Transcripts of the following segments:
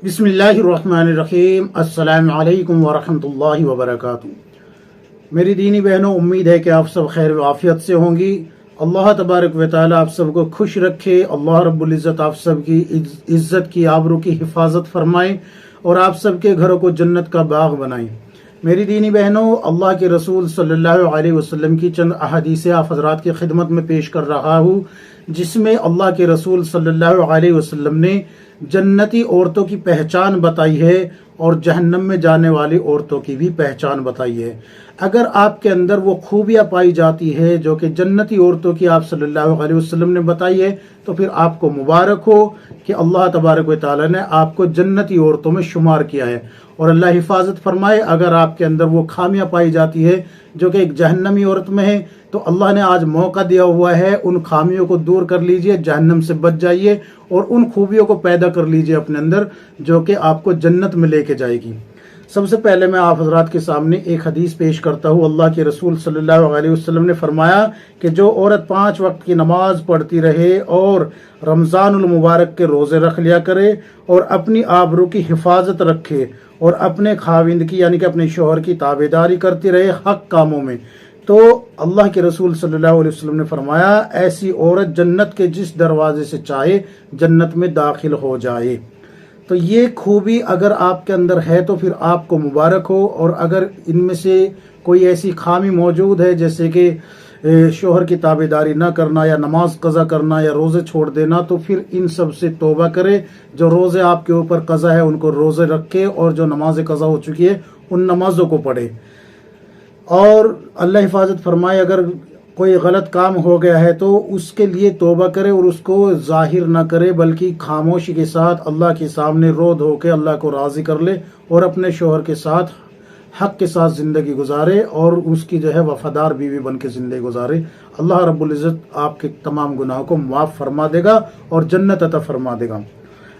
بسم اللہ الرحمن الرحیم۔ السلام علیکم ورحمۃ اللہ وبرکاتہ۔ میری دینی بہنوں، امید ہے کہ آپ سب خیر و عافیت سے ہوں گی۔ اللہ تبارک و تعالی آپ سب کو خوش رکھے۔ اللہ رب العزت آپ سب کی عزت کی، آبرو کی حفاظت فرمائے اور آپ سب کے گھروں کو جنت کا باغ بنائے۔ میری دینی بہنوں، اللہ کے رسول صلی اللہ علیہ وسلم کی چند احادیث آپ حضرات کی خدمت میں پیش کر رہا ہوں، جس میں اللہ کے رسول صلی اللہ علیہ وسلم نے جنتی عورتوں کی پہچان بتائی ہے اور جہنم میں جانے والی عورتوں کی بھی پہچان بتائی ہے۔ اگر آپ کے اندر وہ خوبیاں پائی جاتی ہے جو کہ جنتی عورتوں کی آپ صلی اللہ علیہ وسلم نے بتائی ہے، تو پھر آپ کو مبارک ہو کہ اللہ تبارک و تعالی نے آپ کو جنتی عورتوں میں شمار کیا ہے، اور اللہ حفاظت فرمائے اگر آپ کے اندر وہ خامیاں پائی جاتی ہے جو کہ ایک جہنمی عورت میں ہے، تو اللہ نے آج موقع دیا ہوا ہے، ان خامیوں کو دور کر لیجئے، جہنم سے بچ جائیے اور ان خوبیوں کو پیدا کر لیجئے اپنے اندر جو کہ آپ کو جنت میں لے کے جائے گی۔ سب سے پہلے میں آپ حضرات کے سامنے ایک حدیث پیش کرتا ہوں۔ اللہ کے رسول صلی اللہ علیہ وسلم نے فرمایا کہ جو عورت 5 وقت کی نماز پڑھتی رہے اور رمضان المبارک کے روزے رکھ لیا کرے اور اپنی آبرو کی حفاظت رکھے اور اپنے خاوند کی یعنی کہ اپنے شوہر کی تابعداری کرتی رہے حق کاموں میں، تو اللہ کے رسول صلی اللہ علیہ وسلم نے فرمایا ایسی عورت جنت کے جس دروازے سے چاہے جنت میں داخل ہو جائے۔ تو یہ خوبی اگر آپ کے اندر ہے تو پھر آپ کو مبارک ہو، اور اگر ان میں سے کوئی ایسی خامی موجود ہے جیسے کہ شوہر کی تابعداری نہ کرنا یا نماز قضا کرنا یا روزے چھوڑ دینا، تو پھر ان سب سے توبہ کرے۔ جو روزے آپ کے اوپر قضا ہے ان کو روزے رکھے، اور جو نماز قضا ہو چکی ہے ان نمازوں کو پڑھے، اور اللہ حفاظت فرمائے اگر کوئی غلط کام ہو گیا ہے تو اس کے لیے توبہ کرے اور اس کو ظاہر نہ کرے، بلکہ خاموشی کے ساتھ اللہ کے سامنے رو دھو کے اللہ کو راضی کر لے اور اپنے شوہر کے ساتھ حق کے ساتھ زندگی گزارے اور اس کی وفادار بیوی بن کے زندگی گزارے۔ اللہ رب العزت آپ کے تمام گناہوں کو معاف فرما دے گا اور جنت عطا فرما دے گا۔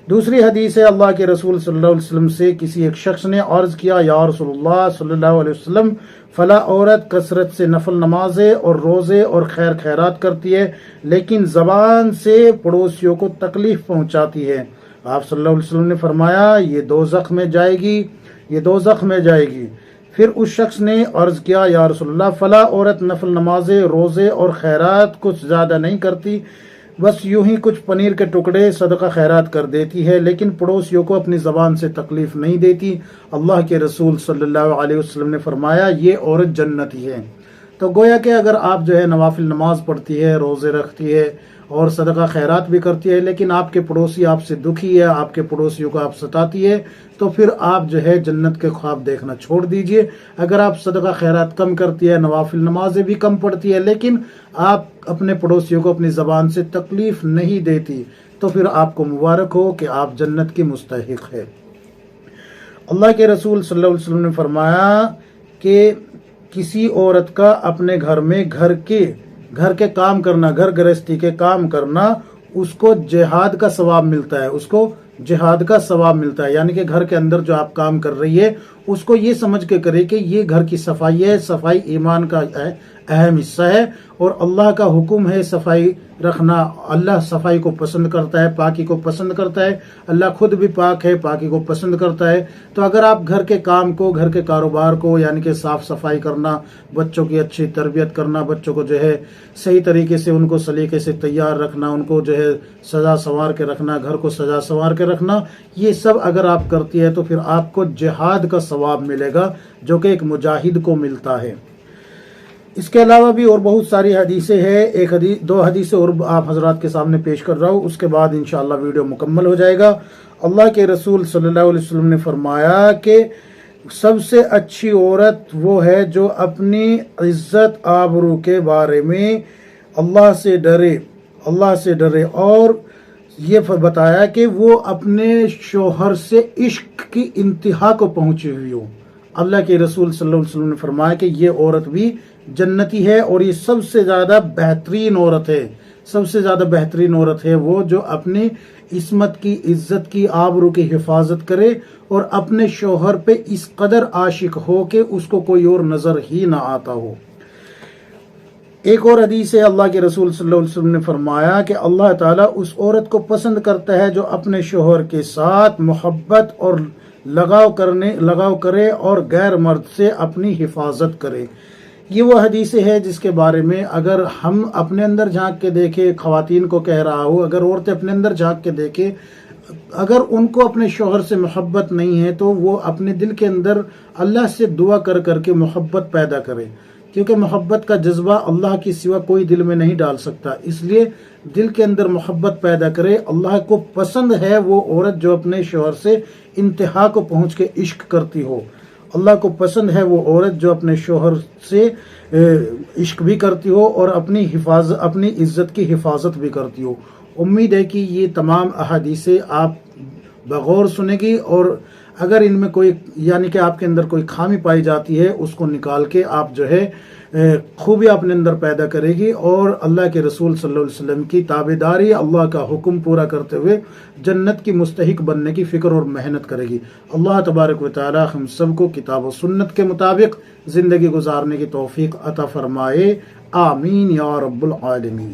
دوسری حدیث ہے، اللہ کے رسول صلی اللہ علیہ وسلم سے کسی ایک شخص نے عرض کیا، یا رسول اللہ صلی اللہ علیہ وسلم، فلاں عورت کثرت سے نفل نمازیں اور روزے اور خیر خیرات کرتی ہے لیکن زبان سے پڑوسیوں کو تکلیف پہنچاتی ہے۔ آپ صلی اللہ علیہ وسلم نے فرمایا یہ دوزخ میں جائے گی، یہ دوزخ میں جائے گی۔ پھر اس شخص نے عرض کیا، یا رسول اللہ، فلاں عورت نفل نمازیں روزے اور خیرات کچھ زیادہ نہیں کرتی، بس یوں ہی کچھ پنیر کے ٹکڑے صدقہ خیرات کر دیتی ہے لیکن پڑوسیوں کو اپنی زبان سے تکلیف نہیں دیتی۔ اللہ کے رسول صلی اللہ علیہ وسلم نے فرمایا یہ عورت جنتی ہے۔ تو گویا کہ اگر آپ نوافل نماز پڑھتی ہے، روزے رکھتی ہے اور صدقہ خیرات بھی کرتی ہے، لیکن آپ کے پڑوسی آپ سے دکھی ہے، آپ کے پڑوسیوں کو آپ ستاتی ہے، تو پھر آپ جنت کے خواب دیکھنا چھوڑ دیجئے۔ اگر آپ صدقہ خیرات کم کرتی ہے، نوافل نمازیں بھی کم پڑھتی ہے، لیکن آپ اپنے پڑوسیوں کو اپنی زبان سے تکلیف نہیں دیتی، تو پھر آپ کو مبارک ہو کہ آپ جنت کی مستحق ہے۔ اللہ کے رسول صلی اللہ علیہ وسلم نے فرمایا کہ کسی عورت کا اپنے گھر میں گھر کے کام کرنا، گھر گرہستی کے کام کرنا، اس کو جہاد کا ثواب ملتا ہے، اس کو جہاد کا ثواب ملتا ہے، یعنی کہ گھر کے اندر جو آپ کام کر رہی ہے اس کو یہ سمجھ کے کرے کہ یہ گھر کی صفائی ہے، صفائی ایمان کا اہم حصہ ہے اور اللہ کا حکم ہے صفائی رکھنا۔ اللہ صفائی کو پسند کرتا ہے، پاکی کو پسند کرتا ہے، اللہ خود بھی پاک ہے، پاکی کو پسند کرتا ہے۔ تو اگر آپ گھر کے کام کو، گھر کے کاروبار کو یعنی کہ صاف صفائی کرنا، بچوں کی اچھی تربیت کرنا، بچوں کو صحیح طریقے سے ان کو سلیقے سے تیار رکھنا، ان کو سجا سنوار کے رکھنا، گھر کو سجا سنوار کے رکھنا، یہ سب اگر آپ کرتی ہے تو پھر آپ کو جہاد کا ثواب ملے گا جو کہ ایک مجاہد کو ملتا ہے۔ اس کے علاوہ بھی اور بہت ساری حدیثیں ہیں، دو حدیثیں اور آپ حضرات کے سامنے پیش کر رہا ہوں، اس کے بعد انشاءاللہ ویڈیو مکمل ہو جائے گا۔ اللہ کے رسول صلی اللہ علیہ وسلم نے فرمایا کہ سب سے اچھی عورت وہ ہے جو اپنی عزت آبرو کے بارے میں اللہ سے ڈرے اور یہ بتایا کہ وہ اپنے شوہر سے عشق کی انتہا کو پہنچی ہوئی ہو۔ اللہ کے رسول صلی اللہ علیہ وسلم نے فرمایا کہ یہ عورت بھی جنتی ہے، اور یہ سب سے زیادہ بہترین عورت ہے، سب سے زیادہ بہترین عورت ہے وہ جو اپنی عصمت کی، عزت کی، آبرو کی حفاظت کرے اور اپنے شوہر پہ اس قدر عاشق ہو کہ اس کو کوئی اور نظر ہی نہ آتا ہو۔ ایک اور حدیث ہے اللہ کے رسول صلی اللہ علیہ وسلم نے فرمایا کہ اللہ تعالیٰ اس عورت کو پسند کرتا ہے جو اپنے شوہر کے ساتھ محبت اور لگاؤ کرے اور غیر مرد سے اپنی حفاظت کرے۔ یہ وہ حدیث ہے جس کے بارے میں اگر ہم اپنے اندر جھانک کے دیکھیں، خواتین کو کہہ رہا ہوں، اگر عورتیں اپنے اندر جھانک کے دیکھیں، اگر ان کو اپنے شوہر سے محبت نہیں ہے تو وہ اپنے دل کے اندر اللہ سے دعا کر کر کے محبت پیدا کرے، کیونکہ محبت کا جذبہ اللہ کی سوا کوئی دل میں نہیں ڈال سکتا۔ اس لیے دل کے اندر محبت پیدا کرے۔ اللہ کو پسند ہے وہ عورت جو اپنے شوہر سے انتہا کو پہنچ کے عشق کرتی ہو۔ اللہ کو پسند ہے وہ عورت جو اپنے شوہر سے عشق بھی کرتی ہو اور اپنی عزت کی حفاظت بھی کرتی ہو۔ امید ہے کہ یہ تمام احادیثیں آپ بغور سنیں گی، اور اگر ان میں کوئی یعنی کہ آپ کے اندر کوئی خامی پائی جاتی ہے اس کو نکال کے آپ جو ہے خوبی اپنے اندر پیدا کرے گی، اور اللہ کے رسول صلی اللہ علیہ وسلم کی تابعداری، اللہ کا حکم پورا کرتے ہوئے جنت کی مستحق بننے کی فکر اور محنت کرے گی۔ اللہ تبارک و تعالی ہم سب کو کتاب و سنت کے مطابق زندگی گزارنے کی توفیق عطا فرمائے، آمین یا رب العالمین۔